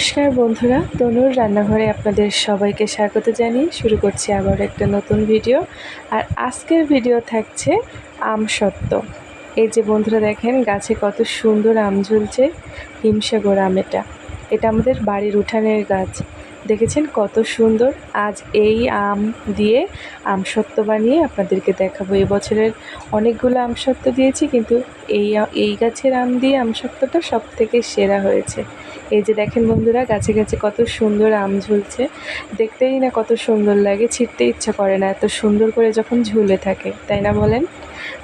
নমস্কার বন্ধুরা, তনুর রান্নাঘরে আপনাদের সবাইকে স্বাগত জানিয়ে শুরু করছি আবার একটা নতুন ভিডিও। আর আজকের ভিডিও থাকছে আমসত্ত্ব। এই যে বন্ধুরা দেখেন গাছে কত সুন্দর আম ঝুলছে, হিমসাগর আম। এটা আমাদের বাড়ির উঠানের গাছ। দেখেছেন কত সুন্দর। আজ এই আম দিয়ে আমসত্ত্ব বানিয়ে আপনাদেরকে দেখাবো। এবছরের অনেকগুলো আমসত্ত্ব দিয়েছি, কিন্তু এই গাছের আম দিয়ে আমসত্ত্বটা সব থেকে সেরা হয়েছে। এই যে দেখেন বন্ধুরা, গাছে গাছে কত সুন্দর আম ঝুলছে। দেখতেই না কত সুন্দর লাগে, ছিঁড়তে ইচ্ছা করে না, এত সুন্দর করে যখন ঝুলে থাকে, তাই না বলেন?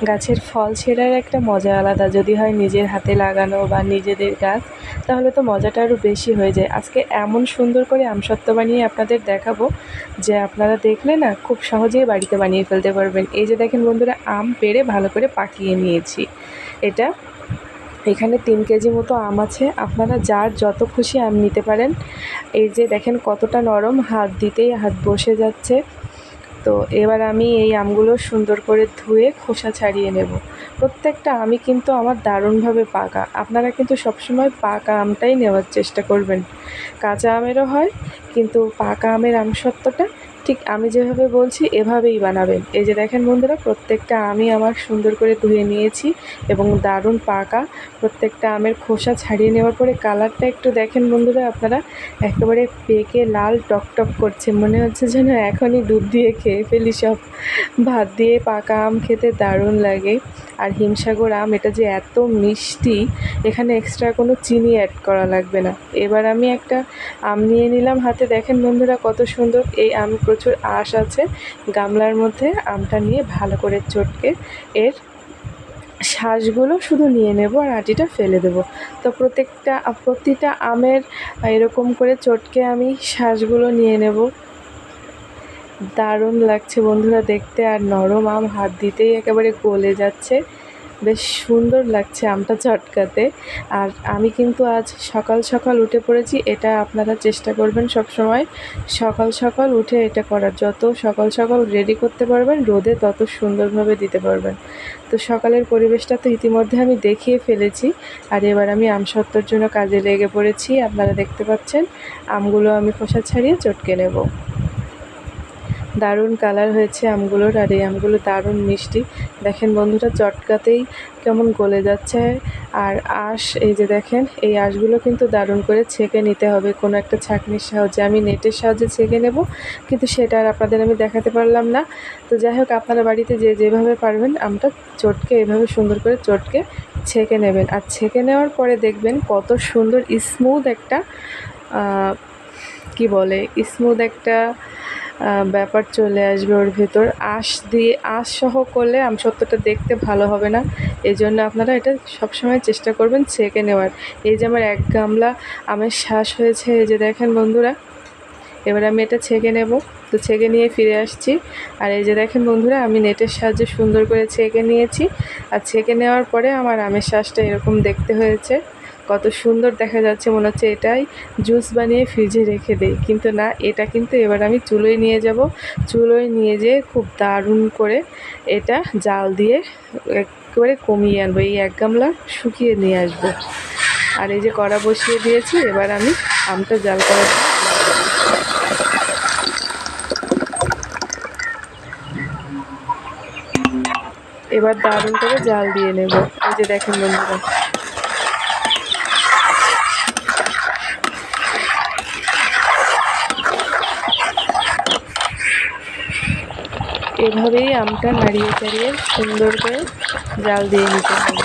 গাছের ফল ছেঁড়ার একটা মজা আলাদা। যদি হয় নিজের হাতে লাগানো বা নিজেদের গাছ, তাহলে তো মজাটা আরও বেশি হয়ে যায়। আজকে এমন সুন্দর করে আমসত্ত্ব বানিয়ে আপনাদের দেখাবো যে আপনারা দেখলে না খুব সহজেই বাড়িতে বানিয়ে ফেলতে পারবেন। এই যে দেখেন বন্ধুরা, আম পেড়ে ভালো করে পাকিয়ে নিয়েছি। এখানে 3 কেজি মতো আম আছে। আপনারা যার যত খুশি আম নিতে পারেন। এই যে দেখেন কতটা নরম, হাত দিতেই হাত বসে যাচ্ছে। তো এবার আমি এই আমগুলো সুন্দর করে ধুয়ে খোসা ছাড়িয়ে নেব। প্রত্যেকটা আমই কিন্তু আমার দারুণভাবে পাকা। আপনারা কিন্তু সবসময় পাকা আমটাই নেওয়ার চেষ্টা করবেন। কাঁচা আমেরও হয়, কিন্তু পাকা আমের আমসত্ত্বটা ঠিক আমি যেভাবে বলছি এভাবেই বানাবেন। এই যে দেখেন বন্ধুরা, প্রত্যেকটা আমই আমার সুন্দর করে ধুয়ে নিয়েছি এবং দারুণ পাকা। প্রত্যেকটা আমের খোসা ছাড়িয়ে নেওয়ার পরে কালারটা একটু দেখেন বন্ধুরা আপনারা, একেবারে পেকে লাল টকটক করছে। মনে হচ্ছে যেন এখনই দুধ দিয়ে খেয়ে ফেলি সব। ভাত দিয়ে পাকা আম খেতে দারুণ লাগে। আর হিমসাগর আম এটা যে এত মিষ্টি, এখানে এক্সট্রা কোনো চিনি অ্যাড করা লাগবে না। এবার আমি একটা আম নিয়ে নিলাম হাতে। দেখেন বন্ধুরা কত সুন্দর। এই আম প্রচুর আঁশ আছে। গামলার মধ্যে আমটা নিয়ে ভালো করে চটকে এর শাঁসগুলো শুধু নিয়ে নেব আর আটিটা ফেলে দেব। তো প্রতিটা আমের এরকম করে চটকে আমি শাঁসগুলো নিয়ে নেব। দারুণ লাগছে বন্ধুরা দেখতে, আর নরম আম, হাত দিতেই একেবারে গলে যাচ্ছে। বেশ সুন্দর লাগছে আমটা চটকাতে। আর আমি কিন্তু আজ সকাল সকাল উঠে পড়েছি। এটা আপনারা চেষ্টা করবেন সব সময় সকাল সকাল উঠে এটা করার। যত সকাল সকাল রেডি করতে পারবেন রোদে, তত সুন্দরভাবে দিতে পারবেন। তো সকালের পরিবেশটা তো ইতিমধ্যে আমি দেখিয়ে ফেলেছি। আর এবার আমি আমসত্ত্বর জন্য কাজে লেগে পড়েছি। আপনারা দেখতে পাচ্ছেন আমগুলো আমি খোসা ছাড়িয়ে চটকে নেব। দারুণ কালার হয়েছে আমগুলোর, আর এই আমগুলো দারুণ মিষ্টি। দেখেন বন্ধুরা, চটকাতেই কেমন গলে যাচ্ছে। আর আঁশ, এই যে দেখেন, এই আঁশগুলো কিন্তু দারুণ করে ছেঁকে নিতে হবে কোনো একটা ছাঁকনির সাহায্যে। আমি নেটের সাহায্যে ছেঁকে নেব, কিন্তু সেটা আর আপনাদের আমি দেখাতে পারলাম না। তো যাই হোক, আপনারা বাড়িতে যেভাবে পারবেন আমটা চটকে এভাবে সুন্দর করে চটকে ছেঁকে নেবেন। আর ছেঁকে নেওয়ার পরে দেখবেন কত সুন্দর স্মুথ একটা স্মুথ একটা ব্যাপার চলে আসবে ওর ভেতর। আঁশ সহ করলে আমসত্ত্বটা দেখতে ভালো হবে না। এই জন্য আপনারা এটা সবসময় চেষ্টা করবেন ছেঁকে নেওয়ার। এই যে আমার 1 গামলা আমের শাঁস হয়েছে, এই যে দেখেন বন্ধুরা। এবার আমি এটা ছেঁকে নেব। তো ছেঁকে নিয়ে ফিরে আসছি। আর এই যে দেখেন বন্ধুরা, আমি নেটের সাহায্যে সুন্দর করে ছেঁকে নিয়েছি। আর ছেঁকে নেওয়ার পরে আমার আমের শাঁসটা এরকম দেখতে হয়েছে। কত সুন্দর দেখা যাচ্ছে, মনে হচ্ছে এটাই জুস বানিয়ে ফ্রিজে রেখে দেই। কিন্তু না, এটা কিন্তু এবার আমি চুলোয় নিয়ে যাব। চুলোয় নিয়ে যেয়ে খুব দারুণ করে এটা জাল দিয়ে একেবারে কমিয়ে আনবো। এই 1 গামলা শুকিয়ে নিয়ে আসবো। আর এই যে কড়া বসিয়ে দিয়েছি, এবার আমি আমটা জাল করার এবার দারুণ করে জাল দিয়ে নেব। এই যে দেখেন বন্ধুরা, এভাবেই আমটা নাড়িয়ে চাড়িয়ে সুন্দর করে জাল দিয়ে নিতে হবে।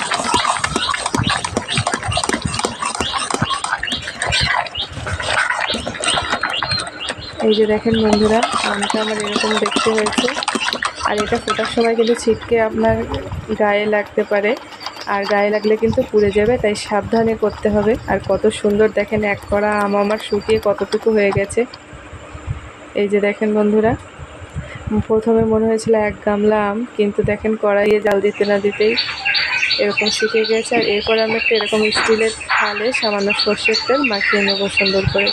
এই যে দেখেন বন্ধুরা, আমটা আমার এরকম দেখতে হয়েছে। আর এটা ফোটার সময় কিন্তু ছিটকে আপনার গায়ে লাগতে পারে, আর গায়ে লাগলে কিন্তু পুড়ে যাবে, তাই সাবধানে করতে হবে। আর কত সুন্দর দেখেন, 1 কড়া আম আমার শুকিয়ে কতটুকু হয়ে গেছে। এই যে দেখেন বন্ধুরা, প্রথমে মনে হয়েছিল 1 গামলা আম, কিন্তু দেখেন কড়াইয়ে জাল দিতে না দিতেই এরকম শুকিয়ে গেছে। আর এরপর আমি একটা এরকম স্টিলের থালে সামান্য সর্ষের তেল মাখিয়ে নেবো সুন্দর করে।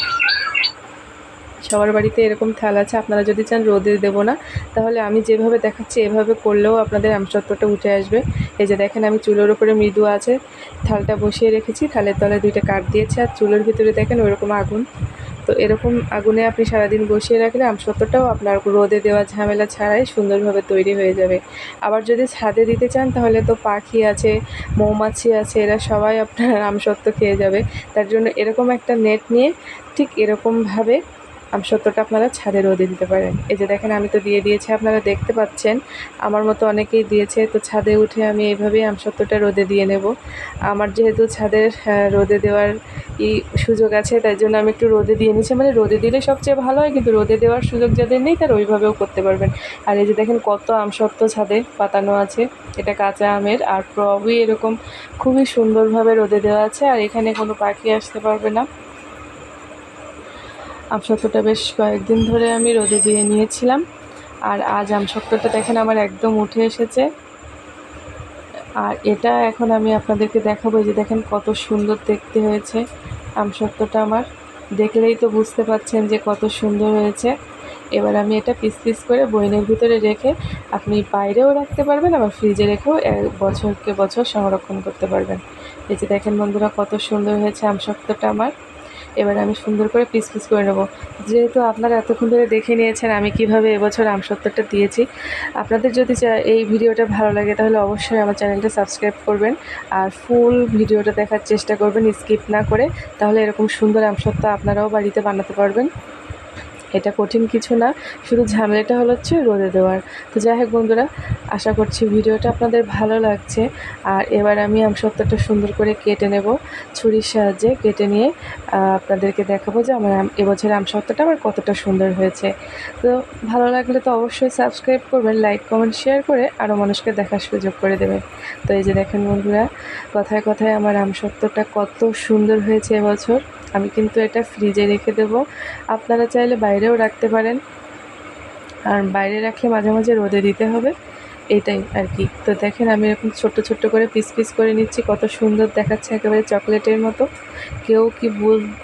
সবার বাড়িতে এরকম থাল আছে। আপনারা যদি চান রোদে দেবো না, তাহলে আমি যেভাবে দেখাচ্ছি এভাবে করলেও আপনাদের আমসত্ত্বটা উঠে আসবে। এই যে দেখেন আমি চুলোর উপরে মৃদু আছে থালটা বসিয়ে রেখেছি, থালের তলায় 2টা কাঠ দিয়েছি, আর চুলোর ভিতরে দেখেন ওইরকম আগুন। তো এরকম আগুনে আপনি সারাদিন বসিয়ে রাখলে আমসত্ত্বটাও আপনার রোদে দেওয়া ঝামেলা ছাড়াই সুন্দরভাবে তৈরি হয়ে যাবে। আবার যদি ছাদে দিতে চান তাহলে তো পাখি আছে, মৌমাছি আছে, এরা সবাই আপনার আমসত্ত্ব খেয়ে যাবে। তার জন্য এরকম একটা নেট নিয়ে ঠিক এরকমভাবে আমসত্ত্বটা আপনারা ছাদে রোদে দিতে পারেন। এই যে দেখেন আমি তো দিয়ে দিয়েছি, আপনারা দেখতে পাচ্ছেন আমার মতো অনেকেই দিয়েছে। তো ছাদে উঠে আমি এইভাবেই আমসত্ত্বটা রোদে দিয়ে নেব। আমার যেহেতু ছাদের রোদে দেওয়ার সুযোগ আছে, তাই জন্য আমি একটু রোদে দিয়ে নিচ্ছি। মানে রোদে দিলে সবচেয়ে ভালো হয়, কিন্তু রোদে দেওয়ার সুযোগ যাদের নেই তারা ওইভাবেও করতে পারবেন। আর এই যে দেখেন কত আমসত্ত্ব ছাদে পাতানো আছে, এটা কাঁচা আমের, আর টবই এরকম খুবই সুন্দরভাবে রোদে দেওয়া আছে, আর এখানে কোনো পাখি আসতে পারবে না। আমসত্ত্বটা বেশ কয়েকদিন ধরে আমি রোদে দিয়ে নিয়েছিলাম, আর আজ আমসত্ত্বটা দেখেন আমার একদম উঠে এসেছে। আর এটা এখন আমি আপনাদেরকে দেখাবো। যে দেখেন কত সুন্দর দেখতে হয়েছে আমসত্ত্বটা আমার, দেখলেই তো বুঝতে পাচ্ছেন যে কত সুন্দর হয়েছে। এবার আমি এটা পিস পিস করে বয়মের ভিতরে রেখে আপনি বাইরেও রাখতে পারবেন, আবার ফ্রিজে রেখেও বছরকে বছর সংরক্ষণ করতে পারবেন। এই যে দেখেন বন্ধুরা কত সুন্দর হয়েছে আমসত্ত্বটা আমার। এবার আমি সুন্দর করে পিস পিস করে নেব। যেহেতু আপনারা এতক্ষণ ধরে দেখে নিয়েছেন আমি কিভাবে এবছর আমসত্ত্বটা দিয়েছি, আপনাদের যদি এই ভিডিওটা ভালো লাগে তাহলে অবশ্যই আমার চ্যানেলটা সাবস্ক্রাইব করবেন, আর ফুল ভিডিওটা দেখার চেষ্টা করবেন স্কিপ না করে। তাহলে এরকম সুন্দর আমসত্ত্ব আপনারাও বাড়িতে বানাতে পারবেন। এটা কঠিন কিছু না, শুধু ঝামেলাটা হচ্ছে রোদে দেওয়ার। তো যাই হোক বন্ধুরা, আশা করছি ভিডিওটা আপনাদের ভালো লাগছে। আর এবার আমি আমসত্ত্বটা সুন্দর করে কেটে নেব, ছুরির সাহায্যে কেটে নিয়ে আপনাদেরকে দেখাবো যে আমার এবছর আমসত্ত্বটা আমার কতটা সুন্দর হয়েছে। তো ভালো লাগলে তো অবশ্যই সাবস্ক্রাইব করবেন, লাইক কমেন্ট শেয়ার করে আরও মানুষকে দেখার সুযোগ করে দেবেন। তো এই যে দেখেন বন্ধুরা, কথায় কথায় আমার আমসত্ত্বটা কত সুন্দর হয়েছে এবছর। আমি কিন্তু এটা ফ্রিজে রেখে দেব, আপনারা চাইলে বাইরেও রাখতে পারেন, আর বাইরে রাখলে মাঝে মাঝে রোদে দিতে হবে, এটাই আর কি। তো দেখেন আমি এরকম ছোট্ট ছোট্ট করে পিস পিস করে নিচ্ছি, কত সুন্দর দেখাচ্ছে, একেবারে চকলেটের মতো। কেউ কি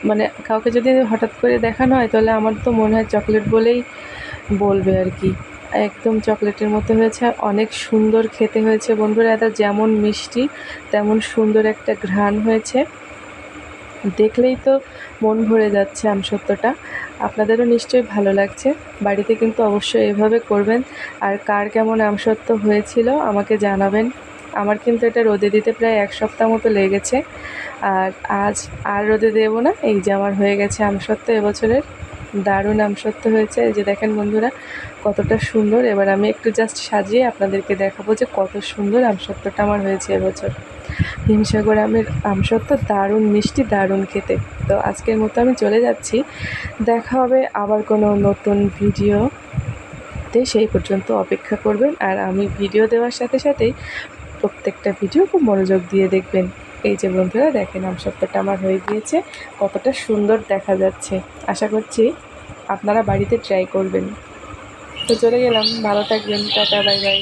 মানে কাউকে যদি হঠাৎ করে দেখানো হয় তাহলে আমার তো মনে হয় চকলেট বলেই বলবে আর কি। একদম চকলেটের মতো হয়েছে, আর অনেক সুন্দর খেতে হয়েছে বন্ধুরা। এটা যেমন মিষ্টি তেমন সুন্দর একটা ঘ্রাণ হয়েছে, দেখলেই তো মন ভরে যাচ্ছে আমসত্ত্বটা। আপনাদেরও নিশ্চয়ই ভালো লাগছে। বাড়িতে কিন্তু অবশ্যই এভাবে করবেন। আর কার কেমন আমসত্ত্ব হয়েছিল আমাকে জানাবেন। আমার কিন্তু এটা রোদে দিতে প্রায় 1 সপ্তাহ মতো লেগেছে, আর আজ আর রোদে দেবো না। এই যে আমার হয়ে গেছে আমসত্ত্ব এবছরের, দারুণ আমসত্ত্ব হয়েছে। এই যে দেখেন বন্ধুরা কতটা সুন্দর। এবার আমি একটু জাস্ট সাজিয়ে আপনাদেরকে দেখাবো যে কত সুন্দর আমসত্ত্বটা আমার হয়েছে এবছর। হিমসাগর আমের আমসত্ত্ব দারুণ মিষ্টি, দারুণ খেতে। তো আজকের মতো আমি চলে যাচ্ছি, দেখা হবে আবার কোনো নতুন ভিডিওতে, সেই পর্যন্ত অপেক্ষা করবেন। আর আমি ভিডিও দেওয়ার সাথে সাথেই প্রত্যেকটা ভিডিও খুব মনোযোগ দিয়ে দেখবেন। এই যে বন্ধুরা দেখেন আমসত্ত্বটা আমার হয়ে গিয়েছে, কতটা সুন্দর দেখা যাচ্ছে। আশা করছি আপনারা বাড়িতে ট্রাই করবেন। তো চলে গেলাম, ভালো থাকবেন, টাটা, বাই বাই।